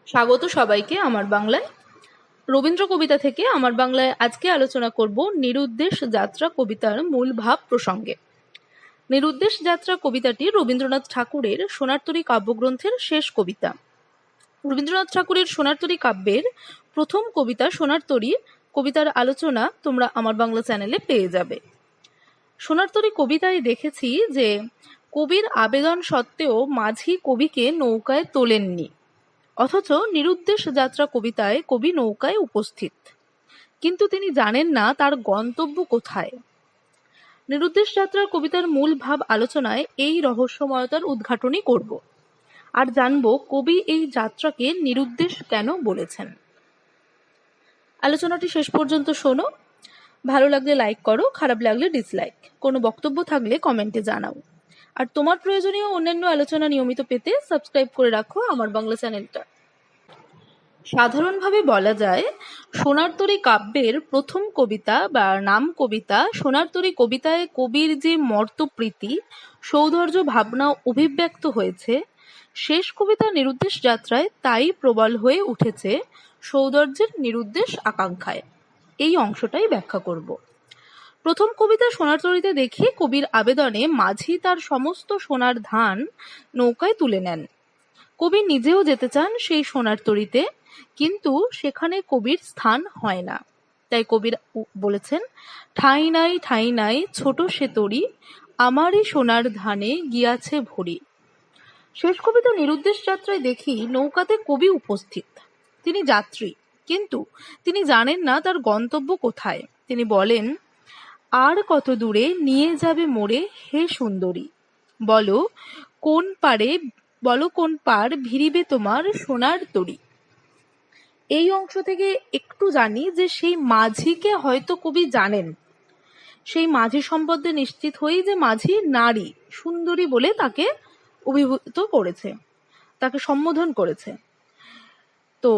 স্বাগত সবাইকে আমার বাংলায়। রবীন্দ্র কবিতা থেকে আমার বাংলায় আজকে আলোচনা করব নিরুদ্দেশ যাত্রা কবিতার মূল ভাব প্রসঙ্গে। নিরুদ্দেশ যাত্রা কবিতাটি রবীন্দ্রনাথ ঠাকুরের সোনারতরী কাব্যগ্রন্থের শেষ কবিতা। রবীন্দ্রনাথ ঠাকুরের সোনারতরী কাব্যের প্রথম কবিতা সোনারতরী কবিতার আলোচনা তোমরা আমার বাংলা চ্যানেলে পেয়ে যাবে। সোনারতরী কবিতায় দেখেছি যে কবির আবেদন সত্ত্বেও মাঝি কবিকে নৌকায় তোলেননি, অথচ নিরুদ্দেশ যাত্রা কবিতায় কবি নৌকায় উপস্থিত, কিন্তু তিনি জানেন না তার গন্তব্য কোথায়। নিরুদ্দেশ যাত্রার কবিতার মূল ভাব আলোচনায় এই রহস্যময়তার উদ্ঘাটনই করব, আর জানব কবি এই যাত্রাকে নিরুদ্দেশ কেন বলেছেন। আলোচনাটি শেষ পর্যন্ত শোনো। ভালো লাগলে লাইক করো, খারাপ লাগলে ডিসলাইক। কোনো বক্তব্য থাকলে কমেন্টে জানাও। আর তোমার প্রয়োজনীয় অন্যান্য আলোচনা নিয়মিত পেতে সাবস্ক্রাইব করে রাখো আমার বাংলা চ্যানেলটা। সাধারণভাবে বলা যায়, সোনারতরী কাব্যের প্রথম কবিতা বা নাম কবিতা সোনারতরী কবিতায় কবির যে মর্তপ্রীতি, সৌন্দর্য ভাবনা অভিব্যক্ত হয়েছে, শেষ কবিতা নিরুদ্দেশ যাত্রায় তাই প্রবল হয়ে উঠেছে সৌন্দর্যের নিরুদ্দেশ আকাঙ্ক্ষায়। এই অংশটাই ব্যাখ্যা করব। প্রথম কবিতা সোনারতরীতে দেখি কবির আবেদনে মাঝি তার সমস্ত সোনার ধান নৌকায় তুলে নেন। কবি নিজেও যেতে চান সেই সোনারতরীতে, কিন্তু সেখানে কবির স্থান হয় না। তাই কবির বলেছেন, ঠাঁই নাই ছোট সে তরী, আমারই সোনার ধানে গিয়াছে ভরি। শেষ কবিতা নিরুদ্দেশ যাত্রায় দেখি নৌকাতে কবি উপস্থিত। তিনি যাত্রী, কিন্তু তিনি জানেন না তার গন্তব্য কোথায়। তিনি বলেন, আর কত দূরে নিয়ে যাবে মোরে হে সুন্দরী, বলো কোন পার ভিড়িবে তোমার সোনার তরী। এই অংশ থেকে একটু জানি যে সেই মাঝিকে হয়তো কবি জানেন। সেই মাঝি সম্বন্ধে নিশ্চিত হই যে মাঝি নারী, সুন্দরী বলে তাকে অভিভূত করেছে, তাকে সম্বোধন করেছে। তো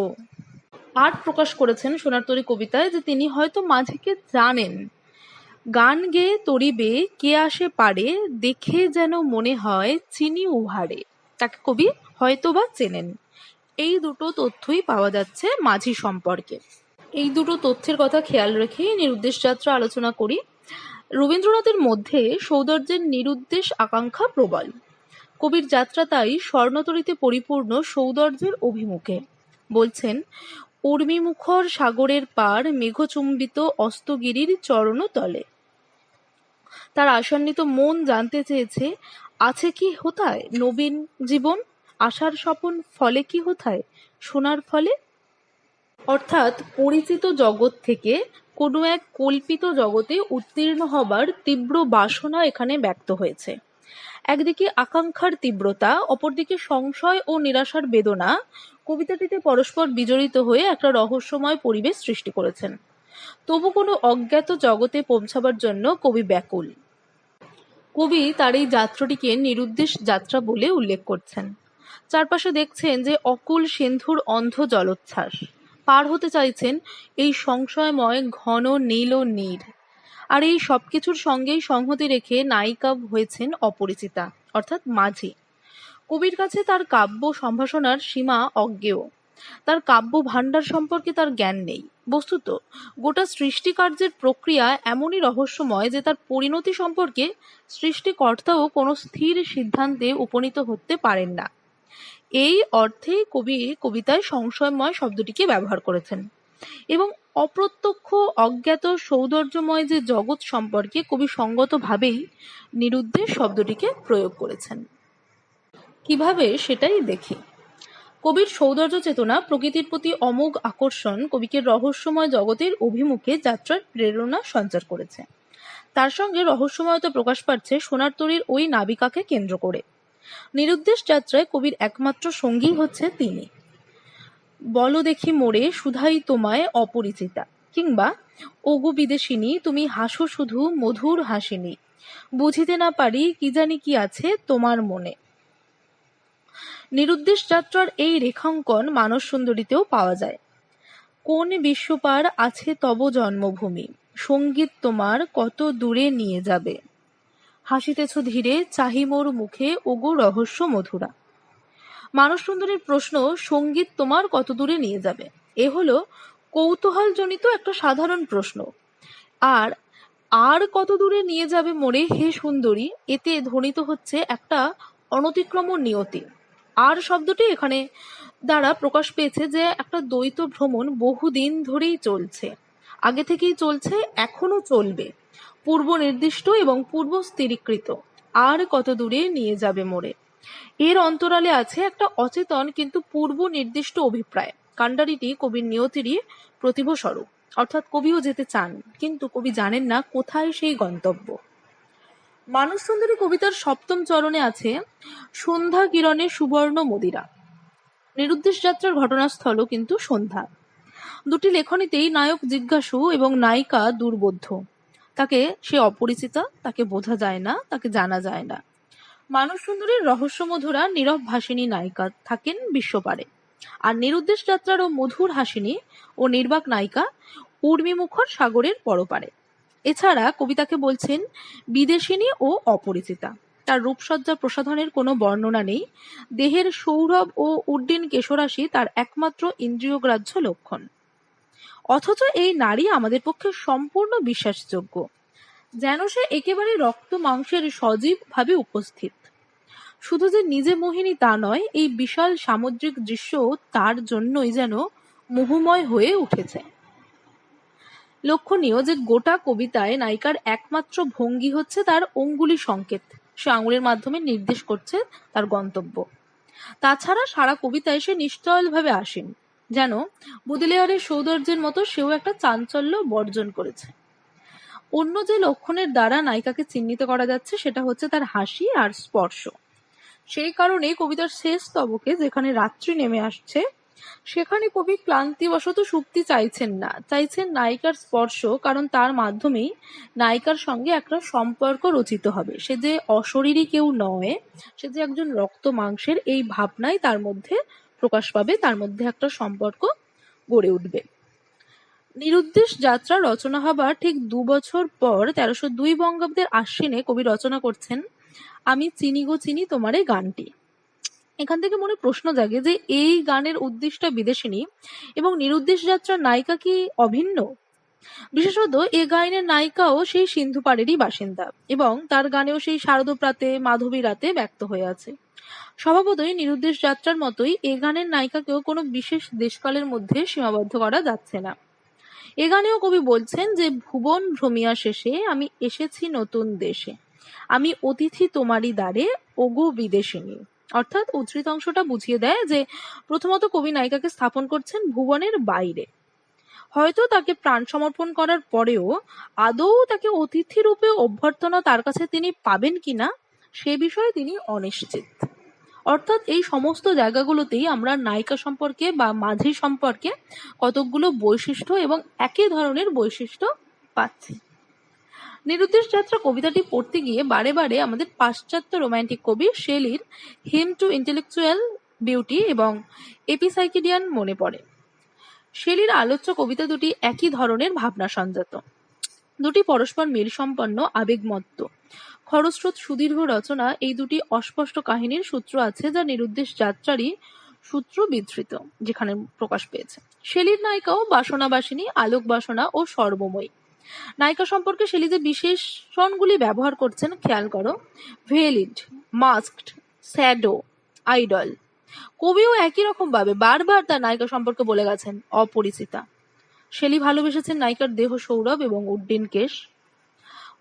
আর্ট প্রকাশ করেছেন সোনারতরী কবিতায় যে তিনি হয়তো মাঝিকে জানেন। গান গেয়ে তরিবে কে আসে পারে, দেখে যেন মনে হয় চিনি উহারে। তাকে কবি হয়তো বা চেনেন। এই দুটো তথ্যই পাওয়া যাচ্ছে মাঝি সম্পর্কে। এই দুটো তথ্যের কথা খেয়াল রেখেই নিরুদ্দেশ যাত্রা আলোচনা করি। রবীন্দ্রনাথের মধ্যে সৌন্দর্যের নিরুদ্দেশ আকাঙ্ক্ষা প্রবল। কবির যাত্রা তাই স্বর্ণতরীতে পরিপূর্ণ সৌন্দর্যের অভিমুখে। বলছেন, উর্মিমুখর সাগরের পার মেঘচুম্বিত অস্তগিরির চরণ তলে। তার আশান্বিত মন জানতে চেয়েছে, আছে কি হোথায় নবীন জীবন, আশার স্বপন ফলে কি হোথায় সোনার ফলে। অর্থাৎ পরিচিত জগৎ থেকে কোনো এক কল্পিত জগতে উত্তীর্ণ হবার তীব্র বাসনা এখানে ব্যক্ত হয়েছে। একদিকে আকাঙ্ক্ষার তীব্রতা, অপরদিকে সংশয় ও নিরাশার বেদনা কবিতাটিতে পরস্পর বিজড়িত হয়ে একটা রহস্যময় পরিবেশ সৃষ্টি করেছেন। তবু কোনো অজ্ঞাত জগতে পৌঁছাবার জন্য কবি ব্যাকুল। কবি তার এই যাত্রাটিকে নিরুদ্দেশ যাত্রা বলে উল্লেখ করছেন। চারপাশে দেখছেন যে অকুল সিন্ধুর অন্ধ জলোচ্ছ্বাস, পার হতে চাইছেন এই সংশয়ময় ঘন নীল ও নীর। আর এই সবকিছুর সঙ্গেই সংহতি রেখে নায়িকা হয়েছেন অপরিচিতা, অর্থাৎ মাঝি। কবির কাছে তার কাব্য সম্ভাষণার সীমা অজ্ঞেয়। তার কাব্য ভাণ্ডার সম্পর্কে তার জ্ঞান নেই। বস্তুত গোটা সৃষ্টিকার্যের প্রক্রিয়া এমনই রহস্যময় যে তার পরিণতি সম্পর্কে সৃষ্টিকর্তাও কোনো স্থির সিদ্ধান্তে উপনীত হতে পারেন না। এই অর্থে কবি কবিতায় সংশয়ময় শব্দটিকে ব্যবহার করেছেন, এবং অপ্রত্যক্ষ অজ্ঞাত সৌন্দর্যময় যে জগৎ সম্পর্কে কবি সঙ্গতভাবেই নিরুদ্দেশ শব্দটিকে প্রয়োগ করেছেন। কিভাবে সেটাই দেখি। কবির সৌন্দর্য চেতনা, প্রকৃতির প্রতি অমোঘ আকর্ষণ কবিকে রহস্যময় জগতের অভিমুখে যাত্রার প্রেরণা সঞ্চার করেছে। তার সঙ্গে রহস্যময়তা প্রকাশ পাচ্ছে সোনারতরীর ওই নাবিকাকে কেন্দ্র করে। নিরুদ্দেশ যাত্রায় কবির একমাত্র সঙ্গী হচ্ছে তিনি। বলো দেখি মোরে সুধাই তোমায় অপরিচিতা, কিংবা ওগো বিদেশিনী তুমি হাসো শুধু মধুর হাসিনী, বুঝিতে না পারি কি জানি কি আছে তোমার মনে। নিরুদ্দেশ যাত্রার এই রেখাঙ্কন মানস সুন্দরীতেও পাওয়া যায়। কোন বিশ্বপার আছে তব জন্মভূমি, সঙ্গীত তোমার কত দূরে নিয়ে যাবে, হাসিতেছ ধীরে চাহি মোর মুখে ওগো রহস্য মধুরা। মানসসুন্দরীর প্রশ্ন, সঙ্গীত তোমার কত দূরে নিয়ে যাবে? এ হলো কৌতূহলজনিত একটা সাধারণ প্রশ্ন। আর আর কত দূরে নিয়ে যাবে মোরে হে সুন্দরী, এতে ধ্বনিত হচ্ছে একটা অনতিক্রম নিয়তি। আর শব্দটি এখানে দ্বারা প্রকাশ পেয়েছে যে একটা দ্বৈত ভ্রমণ বহুদিন ধরেই চলছে, আগে থেকেই চলছে, এখনো চলবে, পূর্ব নির্দিষ্ট এবং পূর্ব স্থিরীকৃত। আর কত দূরে নিয়ে যাবে মোরে, এর অন্তরালে আছে একটা অচেতন কিন্তু পূর্ব নির্দিষ্ট অভিপ্রায়। কাণ্ডারিটি কবির নিয়তিরই প্রতিভ স্বরূপ, অর্থাৎ কবিও যেতে চান, কিন্তু কবি জানেন না কোথায় সেই গন্তব্য। মানসসুন্দরী কবিতার সপ্তম চরণে আছে সন্ধ্যা কিরণে সুবর্ণ মদিরা। নিরুদ্দেশ যাত্রার ঘটনাস্থলও কিন্তু সন্ধ্যা। দুটি লেখনীতেই নায়ক জিজ্ঞাসু এবং নায়িকা দুর্বোধ্য। তাকে সে অপরিচিতা, তাকে বোঝা যায় না, তাকে জানা যায় না। মানসসুন্দরীর রহস্যমধুরা নীরব ভাসিনী নায়িকা থাকেন বিশ্বপারে, আর নিরুদ্দেশ যাত্রারও মধুর হাসিনী ও নির্বাক নায়িকা উর্মিমুখর সাগরের পরপারে। এছাড়া কবিতাকে বলছেন বিদেশিনী ও অপরিচিতা। তার রূপসজ্জা প্রসাধনের কোনো বর্ণনা নেই। দেহের সৌরভ ও উড্ডীন কেশরাশি তার একমাত্র ইন্দ্রিয়গ্রাহ্য লক্ষণ। অথচ এই নারী আমাদের পক্ষে সম্পূর্ণ বিশ্বাসযোগ্য, যেন সে একেবারে রক্ত মাংসের সজীব ভাবে উপস্থিত। শুধু যে নিজে মোহিনী তা নয়, এই বিশাল সামুদ্রিক দৃশ্য তার জন্যই যেন মোহময় হয়ে উঠেছে। লক্ষণীয় যে গোটা কবিতায় নায়িকার একমাত্র ভঙ্গি হচ্ছে তার অঙ্গুলি সংকেত, সে আঙুলের মাধ্যমে নির্দেশ করছে তার গন্তব্য। তাছাড়া সারা কবিতায় সে নিশ্চলভাবে আসেন, যেন বুদিলেয়ারের সৌন্দর্যের মতো সেও একটা চাঞ্চল্য বর্জন করেছে। অন্য যে লক্ষণের দ্বারা নায়িকাকে চিহ্নিত করা যাচ্ছে সেটা হচ্ছে তার হাসি আর স্পর্শ। সেই কারণে কবিতার শেষ স্তবকে যেখানে রাত্রি নেমে আসছে, সেখানে কবি ক্লান্তিবশত শুতে চাইছেন না, চাইছেন নায়িকার স্পর্শ, কারণ তার মাধ্যমেই নায়িকার সঙ্গে একটা সম্পর্ক রচিত হবে। সে যে অশরীরী কেউ নয়, সে যে একজন রক্ত মাংসের, এই ভাবনাই তার মধ্যে প্রকাশ পাবে, তার মধ্যে একটা সম্পর্ক গড়ে উঠবে। নিরুদ্দেশ যাত্রা রচনা হবার ঠিক ২ বছর পর ১৩০২ বঙ্গাব্দের আশ্বিনে কবি রচনা করছেন আমি চিনি গো চিনি তোমারে গানটি। এখান থেকে মনে প্রশ্ন জাগে যে এই গানের উদ্দেশ্যটা বিদেশিনী এবং নিরুদ্দেশ যাত্রার নায়িকা কি অভিন্ন? বিশেষত এ গায়নের নায়িকাও সেই সিন্ধু পাড়েরই বাসিন্দা এবং তার গানেও সেই শারদপ্রাতে মাধবী রাতে ব্যক্ত হয়ে আছে। স্বভাবতই নিরুদ্দেশ যাত্রার মতোই এ গানের নায়িকাকেও কোনো বিশেষ দেশকালের মধ্যে সীমাবদ্ধ করা যাচ্ছে না। এ গানেও কবি বলছেন যে ভুবন ভ্রমিয়া শেষে আমি এসেছি নতুন দেশে, আমি অতিথি তোমারই দ্বারে ওগো বিদেশিনী। অর্থাৎ উদ্ধৃত অংশটা বুঝিয়ে দেয় যে প্রথমত কবি নায়িকাকে স্থাপন করছেন ভুবনের বাইরে। হয়তো তাকে প্রাণ সমর্পণ করার পরেও আদৌ তাকে অতিথি রূপে অভ্যর্থনা তার কাছে তিনি পাবেন কিনা সে বিষয়ে তিনি অনিশ্চিত। অর্থাৎ এই সমস্ত জায়গাগুলোতেই আমরা নায়িকা সম্পর্কে বা মাঝি সম্পর্কে কতকগুলো বৈশিষ্ট্য এবং একই ধরনের বৈশিষ্ট্য পাচ্ছি। নিরুদ্দেশ যাত্রা কবিতাটি পড়তে গিয়ে বারে বারে আমাদের পাশ্চাত্য রোম্যান্টিক কবি শেলির হিম টু ইন্টেলেকচুয়াল বিউটি এবং এপিসাইকিডিয়ান মনে পড়ে। শেলির আলোচ্য কবিতা দুটি একই ধরনের ভাবনা সঞ্জাত, দুটি পরস্পর মিল সম্পন্ন, আবেগমত্ত, খরস্রোত সুদীর্ঘ রচনা। এই দুটি অস্পষ্ট কাহিনীর সূত্র আছে যা নিরুদ্দেশ যাত্রারই সূত্র বিধৃত, যেখানে প্রকাশ পেয়েছে। শেলির নায়িকাও বাসনাবাসিনী, আলোক বাসনা ও সর্বময়ী। নায়িকা সম্পর্কে শেলি যে বিশেষণগুলি ব্যবহার করছেন খেয়াল করো, ভেলিড, মাস্কড, শ্যাডো, আইডল। কবিও একই রকম ভাবে বারবার তার নায়িকা সম্পর্কে বলে গেছেন অপরিচিতা। শেলি ভালোবেসেছেন নায়িকার দেহ সৌরভ এবং উড্ডীন কেশ।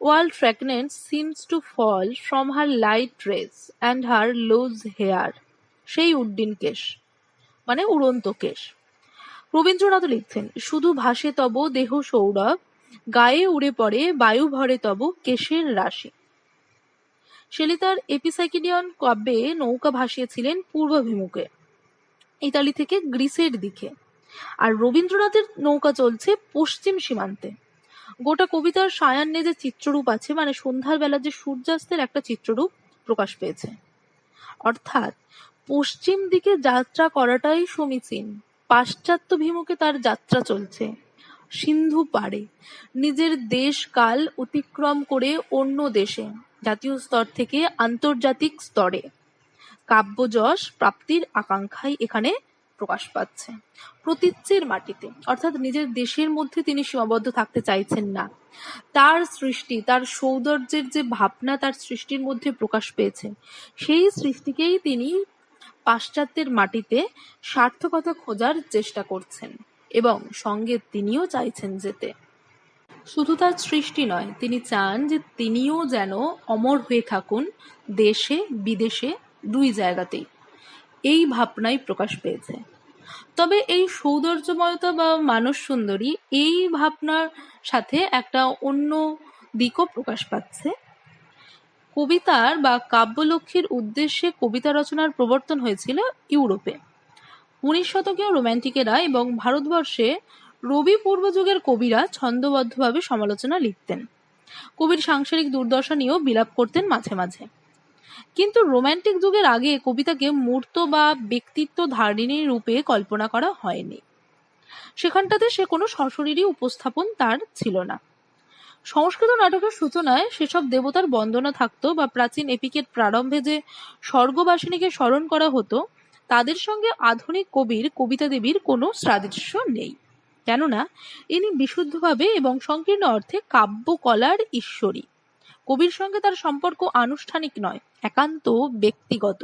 World fragrance seems to fall from her light dress and her loose hair. সেই উড্ডীন কেশ মানে উড়ন্ত কেশ। রবীন্দ্রনাথ লিখছেন শুধু ভাসে তব দেহ সৌরভ, গায়ে উড়ে পড়ে বায়ু ভরে তব কেশের রাশি। শেলি তার এপিসাইকিডিয়ান কাব্যে নৌকা ভাসিয়েছিলেন পূর্বাভিমুখে, ইতালি থেকে গ্রিসের দিকে, আর রবীন্দ্রনাথের নৌকা চলছে পশ্চিম সীমান্তে। গোটা কবিতার সায়ান্নে যে চিত্ররূপ আছে, মানে সন্ধ্যার বেলা যে সূর্যাস্তের একটা চিত্ররূপ প্রকাশ পেয়েছে, অর্থাৎ পশ্চিম দিকে যাত্রা করাটাই সমীচীন। পাশ্চাত্যাভিমুখে তার যাত্রা চলছে, সিন্ধু পাড়ে, নিজের দেশ কাল অতিক্রম করে অন্য দেশে, জাতীয় স্তর থেকে আন্তর্জাতিক স্তরে। কাব্যযশ প্রাপ্তির আকাঙ্ক্ষাই এখানে প্রকাশ পাচ্ছে। প্রতীচ্যের মাটিতে, অর্থাৎ নিজের দেশের মধ্যে তিনি সীমাবদ্ধ থাকতে চাইছেন না। তার সৃষ্টি, তার সৌন্দর্যের যে ভাবনা তার সৃষ্টির মধ্যে প্রকাশ পেয়েছে, সেই সৃষ্টিকেই তিনি পাশ্চাত্যের মাটিতে সার্থকতা খোঁজার চেষ্টা করছেন এবং সঙ্গে তিনিও চাইছেন যেতে। শুধু তার সৃষ্টি নয়, তিনি চান যে তিনিও যেন অমর হয়ে থাকুন দেশে বিদেশে, দুই জায়গাতেই। এই ভাবনাই প্রকাশ পেয়েছে। তবে এই সৌন্দর্যময়তা বা মানস সুন্দরী, এই ভাবনার সাথে একটা অন্য দিকও প্রকাশ পাচ্ছে। কবিতার বা কাব্যলক্ষ্মীর উদ্দেশ্যে কবিতা রচনার প্রবর্তন হয়েছিল ইউরোপে। 19 শতকেও রোম্যান্টিকেরা এবং ভারতবর্ষে রবি পূর্বযুগের কবিরা ছন্দবদ্ধভাবে সমালোচনা লিখতেন। কবির সাংসারিক দুর্দশা নিয়েও বিলাপ করতেন মাঝে মাঝে। কিন্তু রোম্যান্টিক যুগের আগে কবিতাকে মূর্ত বা ব্যক্তিত্ব ধারিণী রূপে কল্পনা করা হয়নি। সেখানটাতে সে কোনো সশরীরী উপস্থাপন তার ছিল না। সংস্কৃত নাটকের সূচনায় সেসব দেবতার বন্দনা থাকতো বা প্রাচীন এপিকের প্রারম্ভে যে স্বর্গবাসিনীকে স্মরণ করা হতো, তাদের সঙ্গে আধুনিক কবির কবিতা দেবীর কোনো সাদৃশ্য নেই। কেননা ইনি বিশুদ্ধভাবে এবং সংকীর্ণ অর্থে কাব্যকলার ঈশ্বরী। কবির সঙ্গে তার সম্পর্ক আনুষ্ঠানিক নয়, একান্ত ব্যক্তিগত।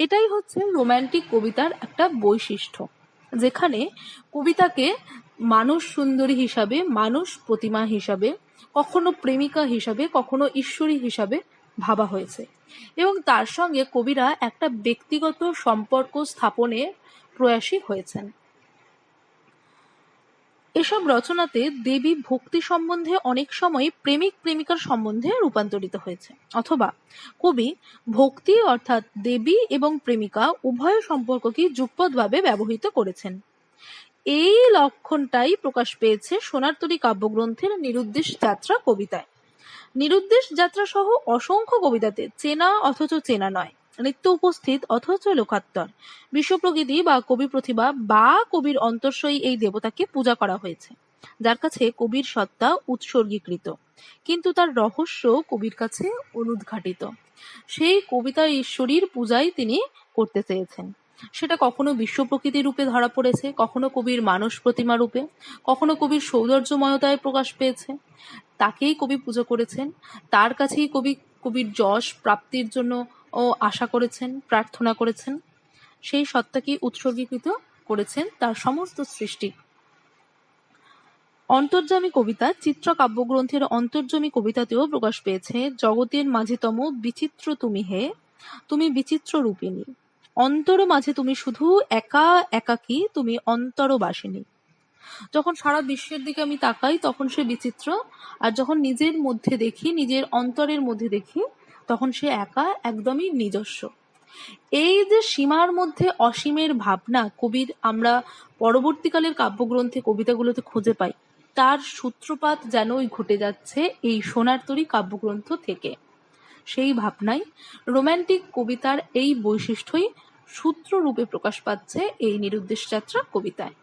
এটাই হচ্ছে রোম্যান্টিক কবিতার একটা বৈশিষ্ট্য, যেখানে কবিতাকে মানুষ সুন্দরী হিসাবে, মানুষ প্রতিমা হিসাবে, কখনো প্রেমিকা হিসাবে, কখনো ঈশ্বরী হিসাবে ভাবা হয়েছে এবং তার সঙ্গে কবিরা একটা ব্যক্তিগত সম্পর্ক স্থাপনে প্রয়াসী হয়েছেন। এসব রচনাতে দেবী ভক্তি সম্বন্ধে অনেক সময় প্রেমিক প্রেমিকার সম্বন্ধে রূপান্তরিত হয়েছে, অথবা কবি ভক্তি অর্থাৎ দেবী এবং প্রেমিকা উভয় সম্পর্ককেই যুগপৎভাবে ব্যবহৃত করেছেন। এই লক্ষণটাই প্রকাশ পেয়েছে সোনার তরী কাব্যগ্রন্থের নিরুদ্দেশ যাত্রা কবিতায়। নিরুদ্দেশ যাত্রা সহ অসংখ্য কবিতাতে চেনা অথচ চেনা নয়, নিত্য উপস্থিত অথচ লোকাত্তর, বিশ্বপ্রকৃতি বা কবি প্রতিভা বা কবির অন্তর্শয়ী এই দেবতাকে পূজা করা হয়েছে, যার কাছে কবির সত্তা উৎসর্গীকৃত, কিন্তু তার রহস্য কবির কাছে অনুদ্ঘাটিত। সেই কবিতার ঈশ্বরীর পূজাই তিনি করতে চেয়েছেন। সেটা কখনো বিশ্বপ্রকৃতি রূপে ধরা পড়েছে, কখনো কবির মানস প্রতিমা রূপে, কখনো কবির সৌন্দর্যময়তায় প্রকাশ পেয়েছে। তাকেই কবি পুজো করেছেন, তার কাছেই কবি কবির যশ প্রাপ্তির জন্য আশা করেছেন, প্রার্থনা করেছেন। সেই সত্তাকেই উৎসর্গীকৃত করেছেন তার সমস্ত সৃষ্টি। অন্তর্যামী কবিতা চিত্র কাব্যগ্রন্থের অন্তর্যামী কবিতাতেও প্রকাশ পেয়েছে। জগতের মাঝেতম বিচিত্র তুমি হে, তুমি বিচিত্র রূপিণী, অন্তর মাঝে তুমি শুধু একা একাকী, তুমি অন্তরবাসিনী। যখন সারা বিশ্বের দিকে আমি তাকাই তখন সে বিচিত্র, আর যখন নিজের মধ্যে দেখি, নিজের অন্তরের মধ্যে দেখি, তখন সে একা, একদমই নিজস্ব। এই যে সীমার মধ্যে অসীমের ভাবনা কবির আমরা পরবর্তীকালের কাব্যগ্রন্থে কবিতাগুলোতে খুঁজে পাই, তার সূত্রপাত যেনই ঘটে যাচ্ছে এই সোনার তরী কাব্যগ্রন্থ থেকে। সেই ভাবনাই রোম্যান্টিক কবিতার এই বৈশিষ্ট্যই সূত্ররূপে প্রকাশ পাচ্ছে এই নিরুদ্দেশ যাত্রা কবিতায়।